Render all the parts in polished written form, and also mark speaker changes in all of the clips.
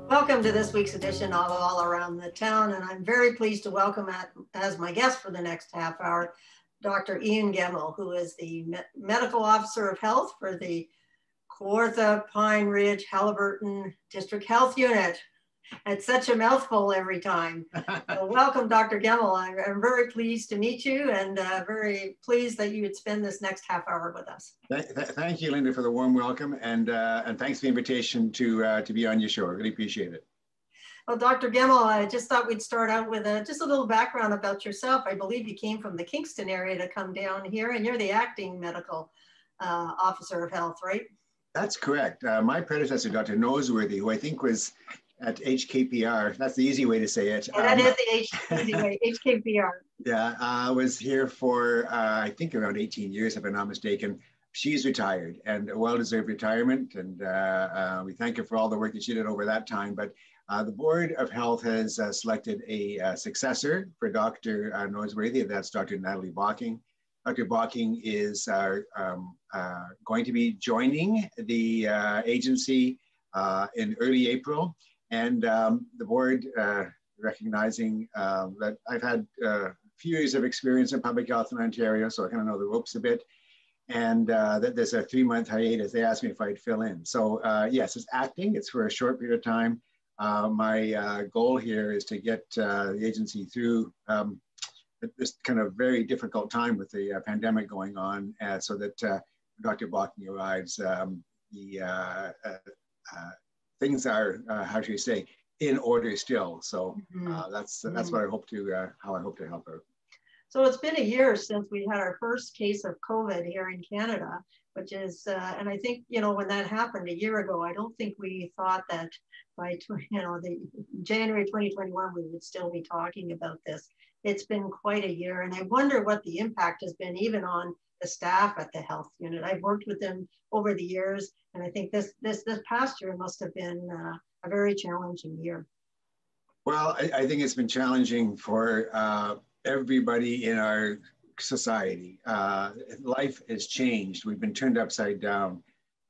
Speaker 1: Welcome to this week's edition of All Around the Town, and I'm very pleased to welcome as my guest for the next half hour, Dr. Ian Gemmill, who is the Medical Officer of Health for the Kawartha, Pine Ridge, Haliburton District Health Unit. It's such a mouthful every time. So welcome, Dr. Gemmill. I'm very pleased to meet you and very pleased that you would spend this next half hour with us.
Speaker 2: Thank you, Lynda, for the warm welcome, and thanks for the invitation to be on your show. I really appreciate it.
Speaker 1: Well, Dr. Gemmill, I just thought we'd start out with just a little background about yourself. I believe you came from the Kingston area to come down here, and you're the acting medical officer of health, right?
Speaker 2: That's correct. My predecessor, Dr. Noseworthy, who I think was at HKPR, that's the easy way to say it.
Speaker 1: Yeah, that is the easy way, HKPR.
Speaker 2: Yeah, I was here for, I think, around 18 years, if I'm not mistaken. She's retired, and a well-deserved retirement, and we thank her for all the work that she did over that time. But the Board of Health has selected a successor for Dr. Noseworthy. That's Dr. Natalie Bocking. Dr. Bocking is going to be joining the agency in early April. And the board, recognizing that I've had a few years of experience in public health in Ontario, so I kind of know the ropes a bit, and that there's a 3-month hiatus. They asked me if I'd fill in. So yes, it's acting. It's for a short period of time. My goal here is to get the agency through this kind of very difficult time with the pandemic going on, so that Dr. Bocking arrives, things are, how should we say, in order still. So that's what I hope to, how I hope to help her.
Speaker 1: So it's been a year since we had our first case of COVID here in Canada, which is, and I think, you know, when that happened a year ago, I don't think we thought that by, the January 2021, we would still be talking about this. It's been quite a year, and I wonder what the impact has been even on the staff at the health unit. I've worked with them over the years, and I think this past year must have been a very challenging year.
Speaker 2: Well, I think it's been challenging for everybody in our society. Life has changed. We've been turned upside down.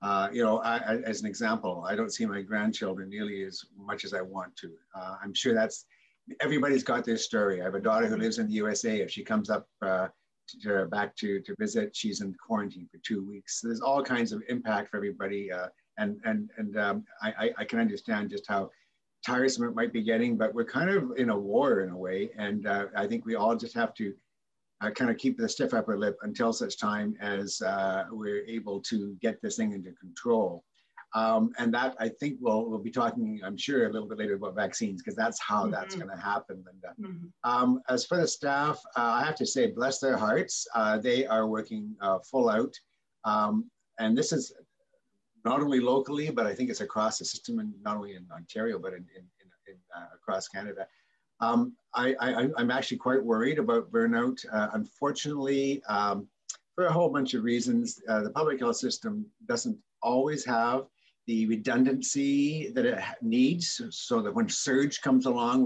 Speaker 2: As an example, I don't see my grandchildren nearly as much as I want to. I'm sure everybody's got their story. I have a daughter who lives in the USA. If she comes up back to visit, she's in quarantine for 2 weeks. So there's all kinds of impact for everybody, and I can understand just how tiresome it might be getting, but we're kind of in a war in a way, and I think we all just have to kind of keep the stiff upper lip until such time as we're able to get this thing into control. And that, I think we'll be talking, I'm sure, a little bit later about vaccines, because that's how that's going to happen, Lynda. As for the staff, I have to say, bless their hearts. They are working full out. And this is not only locally, but I think it's across the system, and not only in Ontario, but in across Canada. I'm actually quite worried about burnout. Unfortunately, for a whole bunch of reasons, the public health system doesn't always have the redundancy that it needs, so that when surge comes along,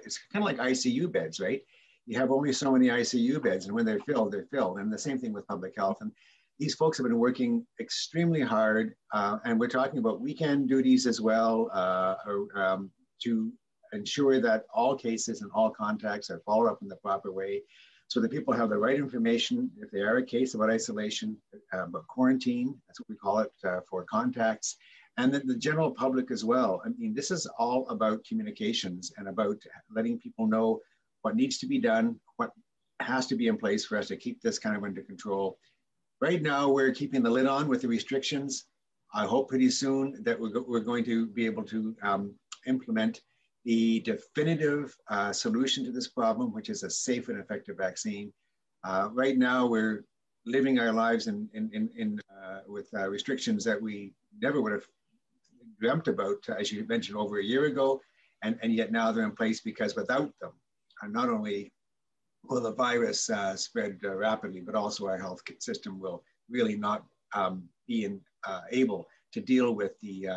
Speaker 2: it's kind of like ICU beds, right? You have only so many ICU beds, and when they're filled, they're filled. And the same thing with public health. And these folks have been working extremely hard, and we're talking about weekend duties as well, to ensure that all cases and all contacts are followed up in the proper way, so that people have the right information if they are a case about isolation, about quarantine, that's what we call it, for contacts, and then the general public as well. I mean, this is all about communications and about letting people know what needs to be done, what has to be in place for us to keep this kind of under control. Right now, we're keeping the lid on with the restrictions. I hope pretty soon that we're going to be able to implement the definitive solution to this problem, which is a safe and effective vaccine. Right now, we're living our lives with restrictions that we never would have dreamt about, as you mentioned, over a year ago, and yet now they're in place, because without them, not only will the virus spread rapidly, but also our health system will really not be able to deal with the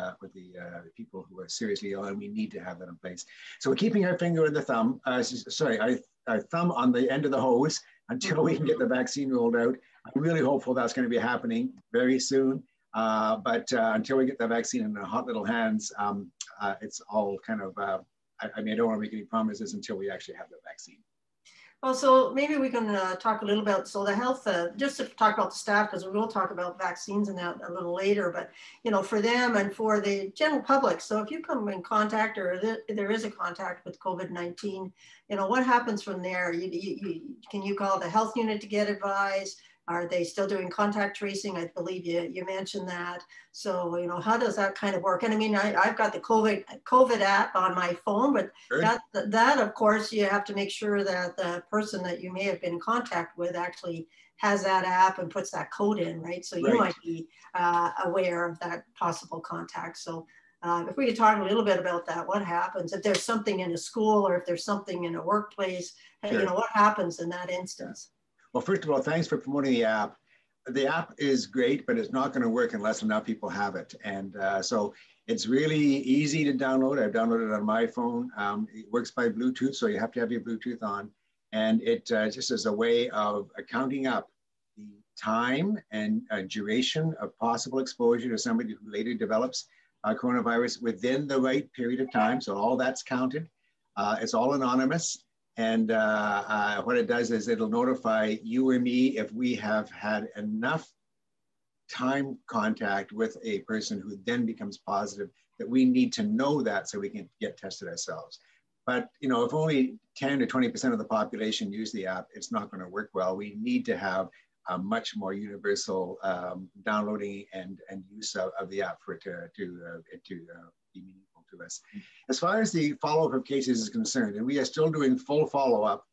Speaker 2: people who are seriously ill, and we need to have that in place. So we're keeping our finger in the thumb, our thumb on the end of the hose until we can get the vaccine rolled out. I'm really hopeful that's going to be happening very soon. But until we get the vaccine in the hot little hands, it's all kind of, I mean, I don't want to make any promises until we actually have the vaccine.
Speaker 1: Well, so maybe we can talk a little about, so the health, just to talk about the staff, because we will talk about vaccines and that a little later, but, you know, for them and for the general public. So if you come in contact or there is a contact with COVID-19, you know, what happens from there? Can you call the health unit to get advice? Are they still doing contact tracing? I believe you mentioned that. So, you know, how does that kind of work? And I mean, I've got the COVID app on my phone, but that, of course, you have to make sure that the person that you may have been in contact with actually has that app and puts that code in, right? So you might be aware of that possible contact. So if we could talk a little bit about that, what happens if there's something in a school or if there's something in a workplace, you know, what happens in that instance?
Speaker 2: Well, first of all, thanks for promoting the app. The app is great, but it's not going to work unless enough people have it. And so it's really easy to download. I've downloaded it on my phone. It works by Bluetooth, so you have to have your Bluetooth on. And it just is a way of counting up the time and duration of possible exposure to somebody who later develops coronavirus within the right period of time. So all that's counted. It's all anonymous. And what it does is it'll notify you or me if we have had enough time contact with a person who then becomes positive that we need to know that so we can get tested ourselves. But, you know, if only 10 to 20% of the population use the app, it's not going to work well. We need to have a much more universal downloading and use of the app for it to be meaningful to us. As far as the follow-up of cases is concerned, and we are still doing full follow-up,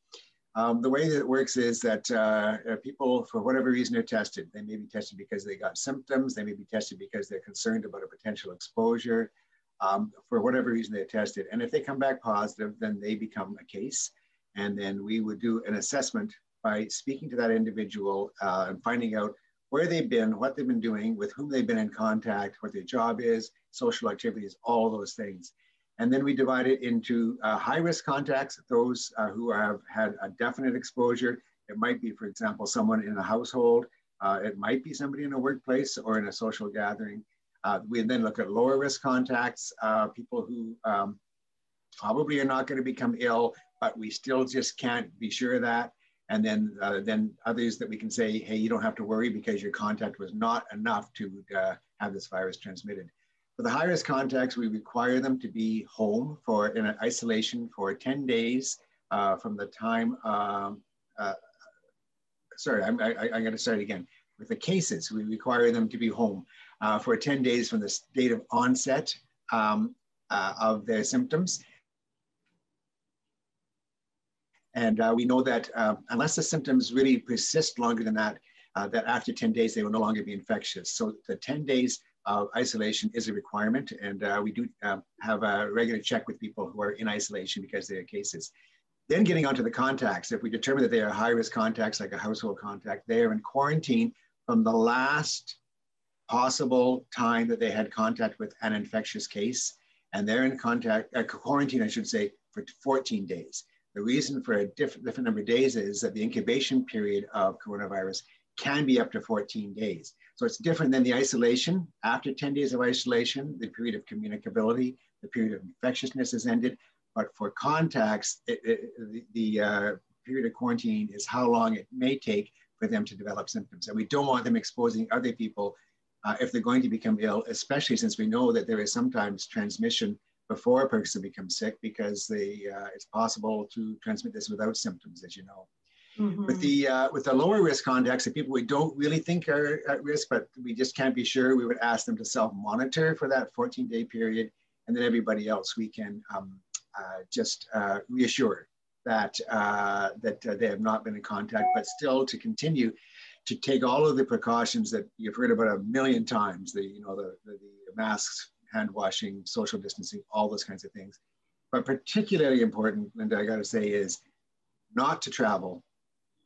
Speaker 2: the way that it works is that people, for whatever reason, are tested. They may be tested because they got symptoms. They may be tested because they're concerned about a potential exposure. For whatever reason, they're tested. And if they come back positive, then they become a case. And then we would do an assessment by speaking to that individual and finding out where they've been, what they've been doing, with whom they've been in contact, what their job is, social activities, all those things. And then we divide it into high-risk contacts, those who have had a definite exposure. It might be, for example, someone in a household. It might be somebody in a workplace or in a social gathering. We then look at lower-risk contacts, people who probably are not going to become ill, but we still just can't be sure of that. And then others that we can say, hey, you don't have to worry because your contact was not enough to have this virus transmitted. For the high-risk contacts, we require them to be home in isolation for 10 days from the time, sorry, I'm going to start again. With the cases, we require them to be home for 10 days from the date of onset of their symptoms. And we know that unless the symptoms really persist longer than that, that after 10 days, they will no longer be infectious. So the 10 days of isolation is a requirement. And we do have a regular check with people who are in isolation because they are cases. Then getting onto the contacts, if we determine that they are high-risk contacts, like a household contact, they are in quarantine from the last possible time that they had contact with an infectious case. And they're in quarantine, I should say, for 14 days. The reason for a different number of days is that the incubation period of coronavirus can be up to 14 days. So it's different than the isolation. After 10 days of isolation, the period of communicability, the period of infectiousness is ended. But for contacts, the period of quarantine is how long it may take for them to develop symptoms. And we don't want them exposing other people if they're going to become ill, especially since we know that there is sometimes transmission before a person becomes sick, because it's possible to transmit this without symptoms, as you know. Mm-hmm. With the lower risk contacts, the people we don't really think are at risk, but we just can't be sure, we would ask them to self-monitor for that 14-day period. And then everybody else, we can just reassure that, they have not been in contact, but still to continue to take all of the precautions that you've heard about a million times, the masks, hand washing, social distancing, all those kinds of things. But particularly important, Lynda, I got to say, is not to travel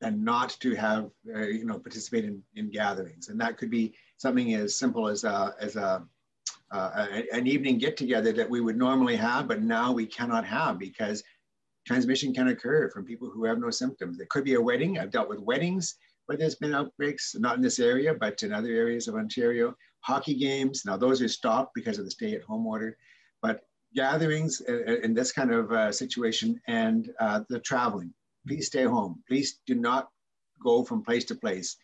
Speaker 2: and not to have, participate in gatherings. And that could be something as simple as an evening get together that we would normally have, but now we cannot have because transmission can occur from people who have no symptoms. It could be a wedding. I've dealt with weddings where there's been outbreaks, not in this area, but in other areas of Ontario, Hockey games, now those are stopped because of the stay-at-home order, but gatherings in this kind of situation and the traveling, please stay home. Please do not go from place to place.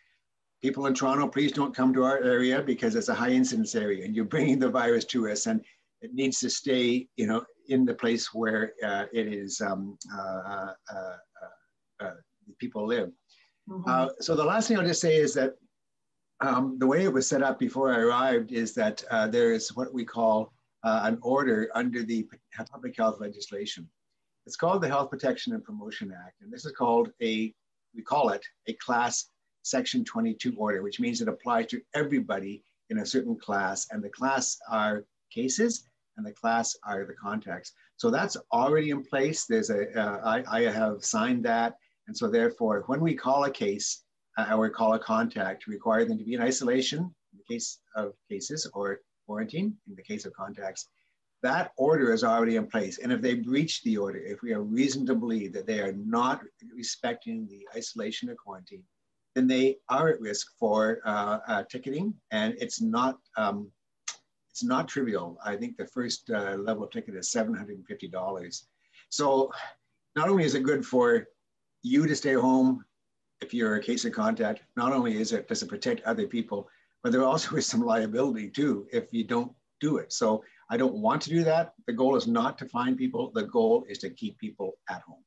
Speaker 2: People in Toronto, please don't come to our area because it's a high incidence area and you're bringing the virus to us, and it needs to stay, you know, in the place where it is people live.
Speaker 1: Mm-hmm.
Speaker 2: So the last thing I'll just say is that the way it was set up before I arrived is that there is what we call an order under the public health legislation. It's called the Health Protection and Promotion Act. And this is called we call it a class section 22 order, which means it applies to everybody in a certain class. And the class are cases and the class are the contacts. So that's already in place. There's I have signed that. And so therefore, when we call a case, or call a contact, require them to be in isolation in the case of cases, or quarantine in the case of contacts. That order is already in place. And if they breach the order, if we have reason to believe that they are not respecting the isolation or quarantine, then they are at risk for ticketing. And it's not trivial. I think the first level of ticket is $750. So not only is it good for you to stay home if you're a case of contact, not only does it protect other people, but there also is some liability too if you don't do it. So I don't want to do that. The goal is not to find people. The goal is to keep people at home.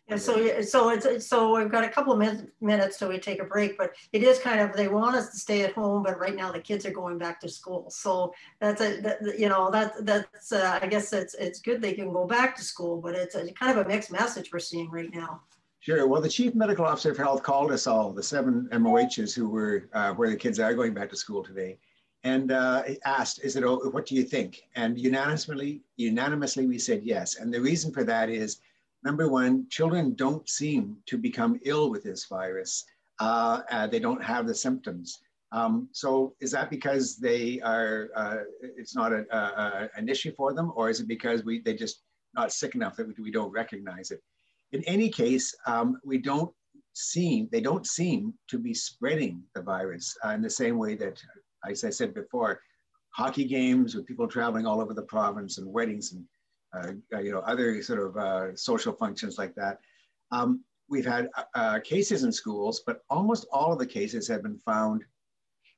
Speaker 1: Yeah, so we've got a couple of minutes till we take a break, but it is kind of, they want us to stay at home, but right now the kids are going back to school. So that's I guess it's good they can go back to school, but it's kind of a mixed message we're seeing right now.
Speaker 2: Sure. Well, the Chief Medical Officer of Health called us all, the 7 MOHs who were where the kids are going back to school today, and asked, what do you think? And unanimously we said yes. And the reason for that is, number one, children don't seem to become ill with this virus. They don't have the symptoms. So is that because they are, it's not an issue for them, or is it because they're just not sick enough that we don't recognize it? In any case, they don't seem to be spreading the virus in the same way that, as I said before, hockey games with people traveling all over the province and weddings and other sort of social functions like that. We've had cases in schools, but almost all of the cases have been found,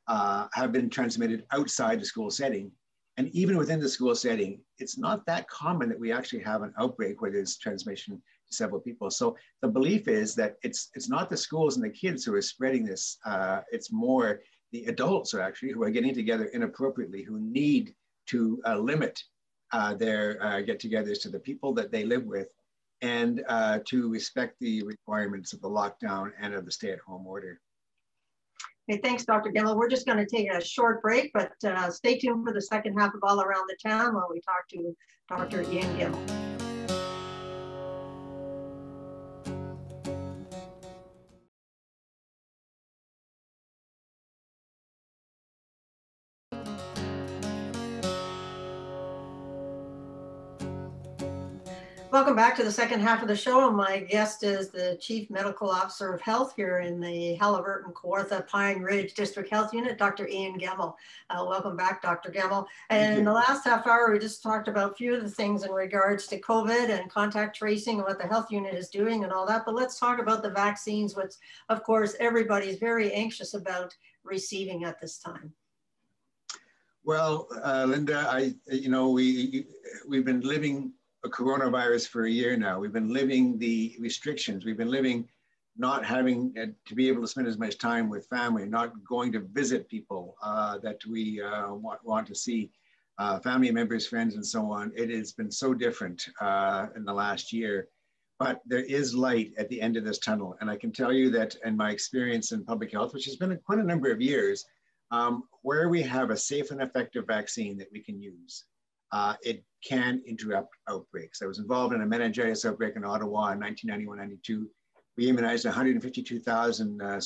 Speaker 2: have been transmitted outside the school setting. And even within the school setting, it's not that common that we actually have an outbreak where there's transmission to several people. So the belief is that it's not the schools and the kids who are spreading this, it's more the adults who are getting together inappropriately, who need to limit their get-togethers to the people that they live with, and to respect the requirements of the lockdown and of the stay-at-home order.
Speaker 1: Okay, thanks, Dr. Gemmill. We're just going to take a short break, but stay tuned for the second half of All Around the Town while we talk to Dr. Ian Gemmill. Welcome back to the second half of the show. And my guest is the Chief Medical Officer of Health here in the Haliburton, Kawartha, Pine Ridge District Health Unit, Dr. Ian Gemmill. Welcome back, Dr. Gemmill. And in the last half hour, we just talked about a few of the things in regards to COVID and contact tracing and what the health unit is doing and all that. But let's talk about the vaccines, which, of course, everybody's very anxious about receiving at this time.
Speaker 2: Well, Lynda, we've been living a coronavirus for a year now. We've been living the restrictions. We've been living not having to be able to spend as much time with family, not going to visit people that we want to see, family members, friends, and so on. It has been so different in the last year, but there is light at the end of this tunnel. And I can tell you that in my experience in public health, which has been quite a number of years, where we have a safe and effective vaccine that we can use, it can interrupt outbreaks. I was involved in a meningitis outbreak in Ottawa in 1991-92. We immunized 152,000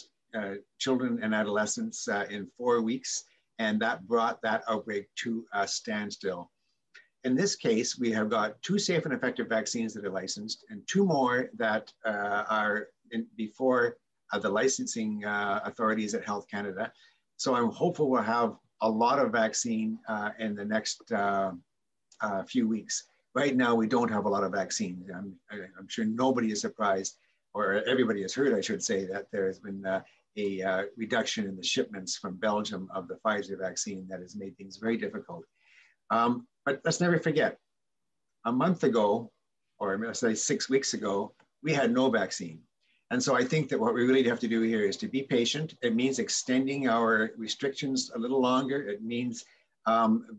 Speaker 2: children and adolescents in 4 weeks, and that brought that outbreak to a standstill. In this case, we have got 2 safe and effective vaccines that are licensed, and 2 more that are before the licensing authorities at Health Canada. So I'm hopeful we'll have a lot of vaccine in the next few weeks. Right now, we don't have a lot of vaccine. I'm sure nobody is surprised, or everybody has heard, I should say, that there has been a reduction in the shipments from Belgium of the Pfizer vaccine that has made things very difficult. But let's never forget, a month ago, or let's say 6 weeks ago, we had no vaccine. And so I think that what we really have to do here is to be patient. It means extending our restrictions a little longer. It means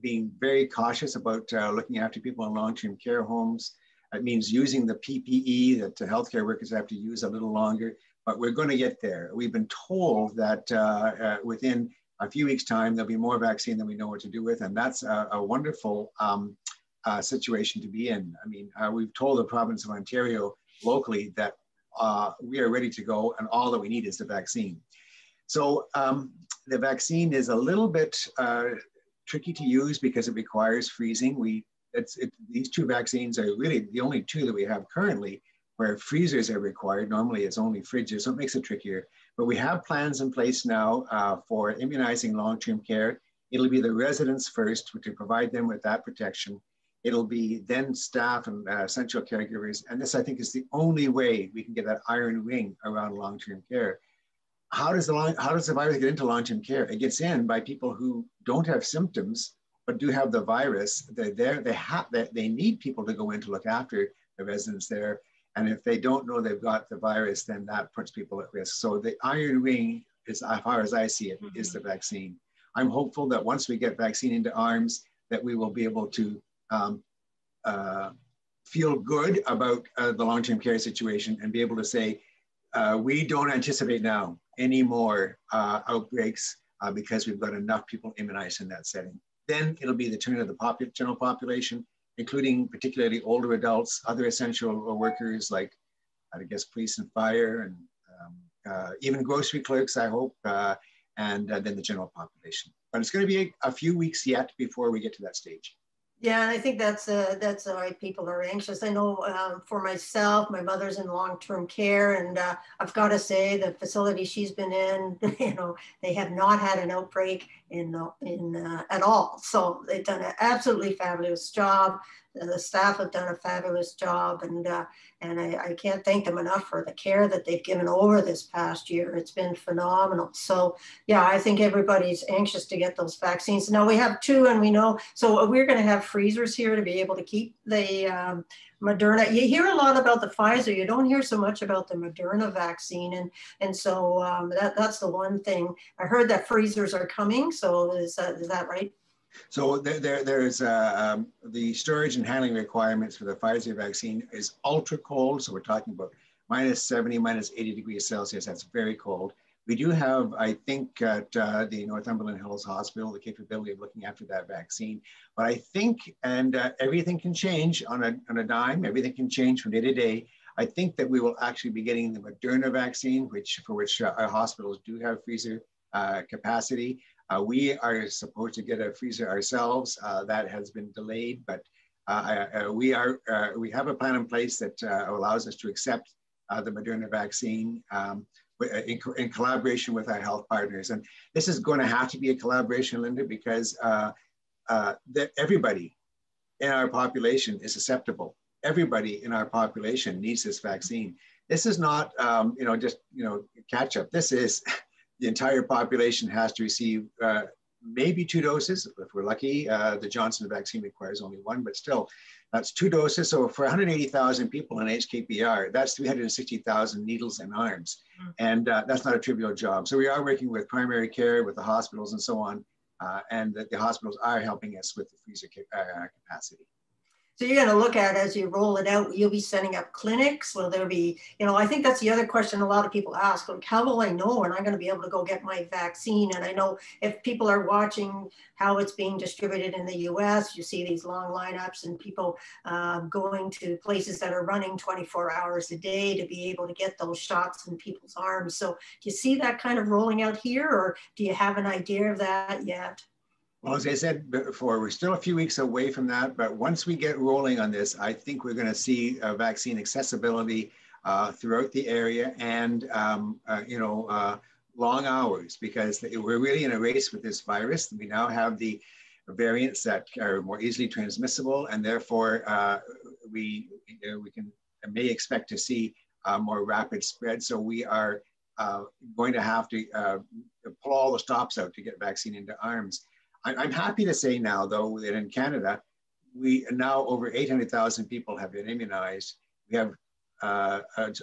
Speaker 2: being very cautious about looking after people in long-term care homes. It means using the PPE that the healthcare workers have to use a little longer, but we're going to get there. We've been told that within a few weeks' time, there'll be more vaccine than we know what to do with, and that's a wonderful situation to be in. I mean, we've told the province of Ontario locally that we are ready to go, and all that we need is the vaccine. So the vaccine is a little bit tricky to use because it requires freezing. These two vaccines are really the only two that we have currently where freezers are required. Normally it's only fridges, so it makes it trickier. But we have plans in place now for immunizing long-term care. It'll be the residents first to provide them with that protection. It'll be then staff and essential caregivers. And this, I think, is the only way we can get that iron ring around long-term care. How does the virus get into long-term care? It gets in by people who don't have symptoms, but do have the virus. They're there, they need people to go in to look after the residents there. And if they don't know they've got the virus, then that puts people at risk. So the iron ring, as far as I see it, is the vaccine. I'm hopeful that once we get vaccine into arms, that we will be able to feel good about the long-term care situation and be able to say, we don't anticipate now any more outbreaks because we've got enough people immunized in that setting. Then it'll be the turn of the general population, including particularly older adults, other essential workers like, I guess, police and fire, and even grocery clerks, I hope, and then the general population. But it's going to be a few weeks yet before we get to that stage.
Speaker 1: Yeah, and I think that's why people are anxious. I know for myself, my mother's in long-term care, and I've got to say the facility she's been in, they have not had an outbreak at all. So they've done an absolutely fabulous job. The staff have done a fabulous job, and I can't thank them enough for the care that they've given over this past year. It's been phenomenal. So yeah, I think everybody's anxious to get those vaccines. Now we have two, and we know, so we're going to have freezers here to be able to keep the Moderna. You hear a lot about the Pfizer. You don't hear so much about the Moderna vaccine, and so that's the one thing. I heard that freezers are coming. So is that right?
Speaker 2: So there's the storage and handling requirements for the Pfizer vaccine is ultra cold. So we're talking about -70, -80 degrees Celsius. That's very cold. We do have, I think, at the Northumberland Hills Hospital, the capability of looking after that vaccine. But I think, and everything can change on a dime, everything can change from day to day. I think that we will actually be getting the Moderna vaccine, for which our hospitals do have freezer capacity. We are supposed to get a freezer ourselves. That has been delayed, but we have a plan in place that allows us to accept the Moderna vaccine in collaboration with our health partners. And this is going to have to be a collaboration, Lynda, because everybody in our population is susceptible. Everybody in our population needs this vaccine. This is not, just catch up. This is the entire population has to receive maybe 2 doses. If we're lucky, the Johnson vaccine requires only 1, but still, that's 2 doses. So for 180,000 people in HKPR, that's 360,000 needles and arms. And that's not a trivial job. So we are working with primary care, with the hospitals and so on. And the hospitals are helping us with the freezer capacity.
Speaker 1: So you're going to look at, as you roll it out, you'll be setting up clinics. Will there be, I think that's the other question a lot of people ask, like, how will I know when I'm going to be able to go get my vaccine? And I know if people are watching how it's being distributed in the US, you see these long lineups and people going to places that are running 24 hours a day to be able to get those shots in people's arms. So do you see that kind of rolling out here, or do you have an idea of that yet?
Speaker 2: Well, as I said before, we're still a few weeks away from that, but once we get rolling on this, I think we're going to see vaccine accessibility throughout the area, and long hours because we're really in a race with this virus. We now have the variants that are more easily transmissible, and therefore we may expect to see more rapid spread. So we are going to have to pull all the stops out to get vaccine into arms. I'm happy to say now, though, that in Canada, we now over 800,000 people have been immunized. We have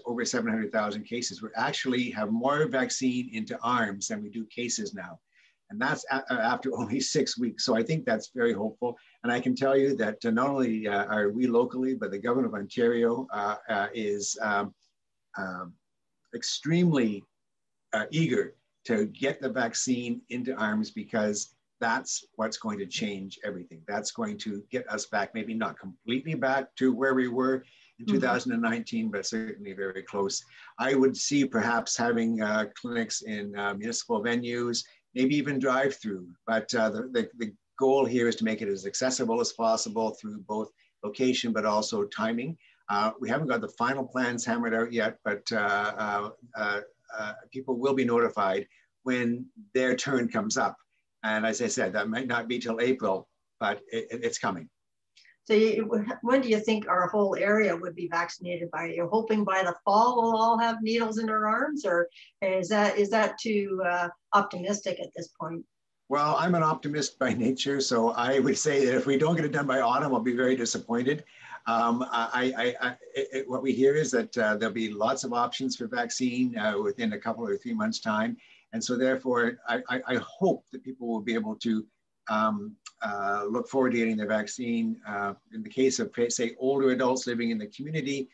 Speaker 2: over 700,000 cases. We actually have more vaccine into arms than we do cases now. And that's after only 6 weeks. So I think that's very hopeful. And I can tell you that not only are we locally, but the government of Ontario is extremely eager to get the vaccine into arms, because that's what's going to change everything. That's going to get us back, maybe not completely back to where we were in 2019, but certainly very close. I would see perhaps having clinics in municipal venues, maybe even drive-through, but the goal here is to make it as accessible as possible through both location, but also timing. We haven't got the final plans hammered out yet, but people will be notified when their turn comes up. And as I said, that might not be till April, but it's coming.
Speaker 1: So when do you think our whole area would be vaccinated by? Are you hoping by the fall we'll all have needles in our arms, or is that too optimistic at this point?
Speaker 2: Well, I'm an optimist by nature, so I would say that if we don't get it done by autumn, I'll be very disappointed. What we hear is that there'll be lots of options for vaccine within a couple or 3 months' time. And so therefore, I hope that people will be able to look forward to getting the vaccine. In the case of, say, older adults living in the community,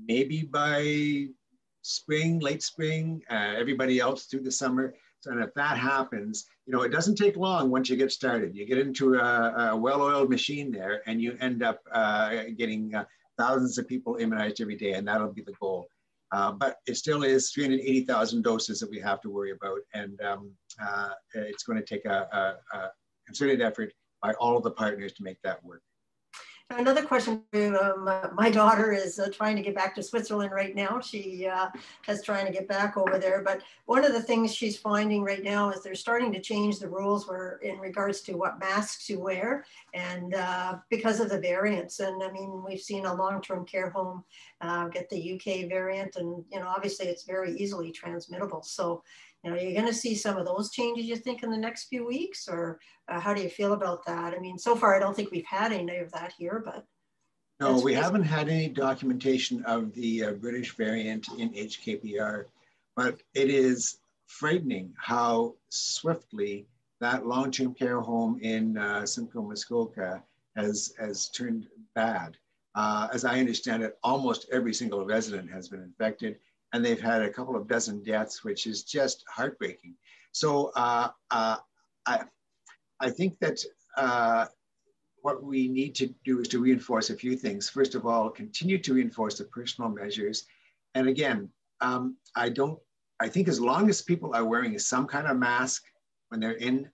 Speaker 2: maybe by spring, late spring, everybody else through the summer. So, and if that happens, it doesn't take long once you get started. You get into a well-oiled machine there, and you end up getting thousands of people immunized every day, and that'll be the goal. But it still is 380,000 doses that we have to worry about, and it's going to take a concerted effort by all of the partners to make that work.
Speaker 1: Another question, my daughter is trying to get back to Switzerland right now. She is trying to get back over there. But one of the things she's finding right now is they're starting to change the rules in regards to what masks you wear, and because of the variants. And I mean, we've seen a long-term care home get the UK variant, and obviously it's very easily transmittable. So you're going to see some of those changes, you think, in the next few weeks, or how do you feel about that? I mean, so far, I don't think we've had any of that here, but.
Speaker 2: No, we haven't had any documentation of the British variant in HKPR, but it is frightening how swiftly that long-term care home in Simcoe, Muskoka has turned bad. As I understand it, almost every single resident has been infected, and they've had a couple of dozen deaths, which is just heartbreaking. So I think that what we need to do is to reinforce a few things. First of all, continue to reinforce the personal measures. And again, I think as long as people are wearing some kind of mask when they're in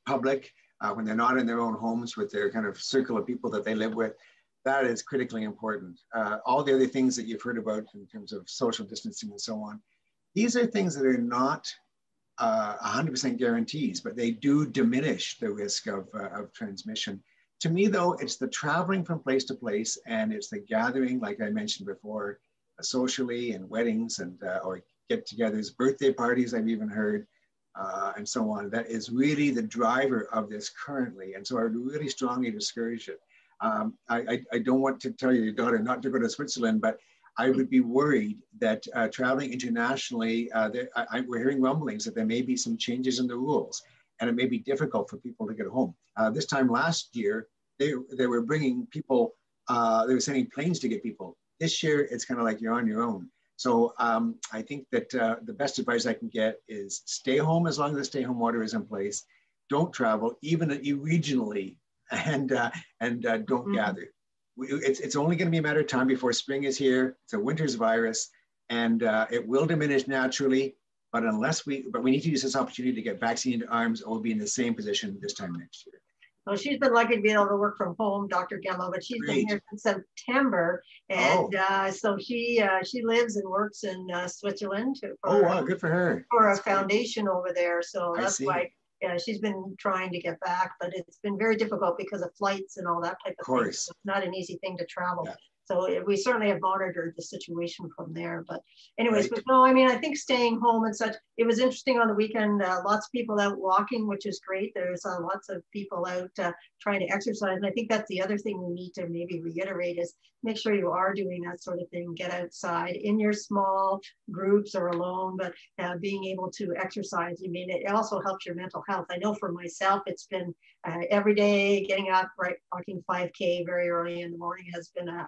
Speaker 2: public, when they're not in their own homes with their kind of circle of people that they live with, that is critically important. All the other things that you've heard about in terms of social distancing and so on, these are things that are not 100% guarantees, but they do diminish the risk of transmission. To me, though, it's the traveling from place to place, and it's the gathering, like I mentioned before, socially, and weddings, and or get-togethers, birthday parties, I've even heard, and so on. That is really the driver of this currently, and so I would really strongly discourage it. I don't want to tell your daughter not to go to Switzerland, but I would be worried that traveling internationally, we're hearing rumblings that there may be some changes in the rules, and it may be difficult for people to get home. This time last year, they were bringing people, they were sending planes to get people. This year, it's kind of like you're on your own. So I think that the best advice I can get is stay home as long as the stay-home order is in place. Don't travel, even regionally, and don't gather. It's only going to be a matter of time before spring is here. It's a winter's virus, and it will diminish naturally. But we need to use this opportunity to get vaccine into arms, or we'll be in the same position this time next year.
Speaker 1: Well, she's been lucky to be able to work from home, Dr. Gemmill, but she's been here since September, and so she lives and works in Switzerland
Speaker 2: wow, good for her.
Speaker 1: For a foundation over there. So that's why she's been trying to get back, but it's been very difficult because of flights and all that type of thing. So it's not an easy thing to travel. Yeah. So we certainly have monitored the situation from there. But anyways, but no, I mean, I think staying home and such, it was interesting on the weekend, lots of people out walking, which is great. There's lots of people out trying to exercise. And I think that's the other thing we need to maybe reiterate is make sure you are doing that sort of thing. Get outside in your small groups or alone, but being able to exercise. I mean, it also helps your mental health. I know for myself, it's been every day getting up, right, walking 5K very early in the morning has been a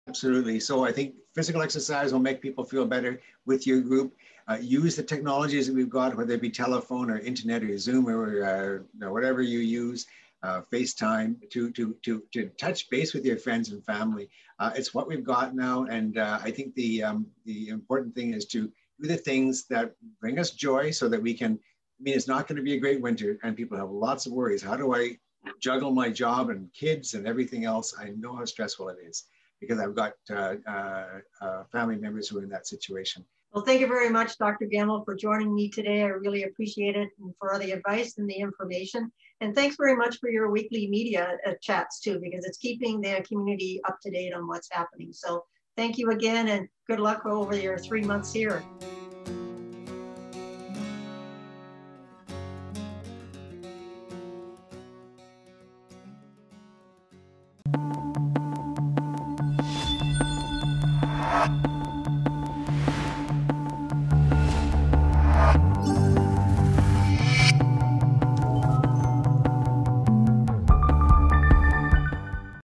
Speaker 2: Absolutely. So I think physical exercise will make people feel better with your group. Use the technologies that we've got, whether it be telephone or internet or Zoom or whatever you use, FaceTime, to touch base with your friends and family. It's what we've got now. And I think the important thing is to do the things that bring us joy so that we can, I mean, it's not going to be a great winter and people have lots of worries. How do I juggle my job and kids and everything else? I know how stressful it is, because I've got family members who are in that situation.
Speaker 1: Well, thank you very much, Dr. Gemmill, for joining me today. I really appreciate it, and for all the advice and the information. And thanks very much for your weekly media chats too, because it's keeping the community up to date on what's happening. So thank you again, and good luck over your 3 months here.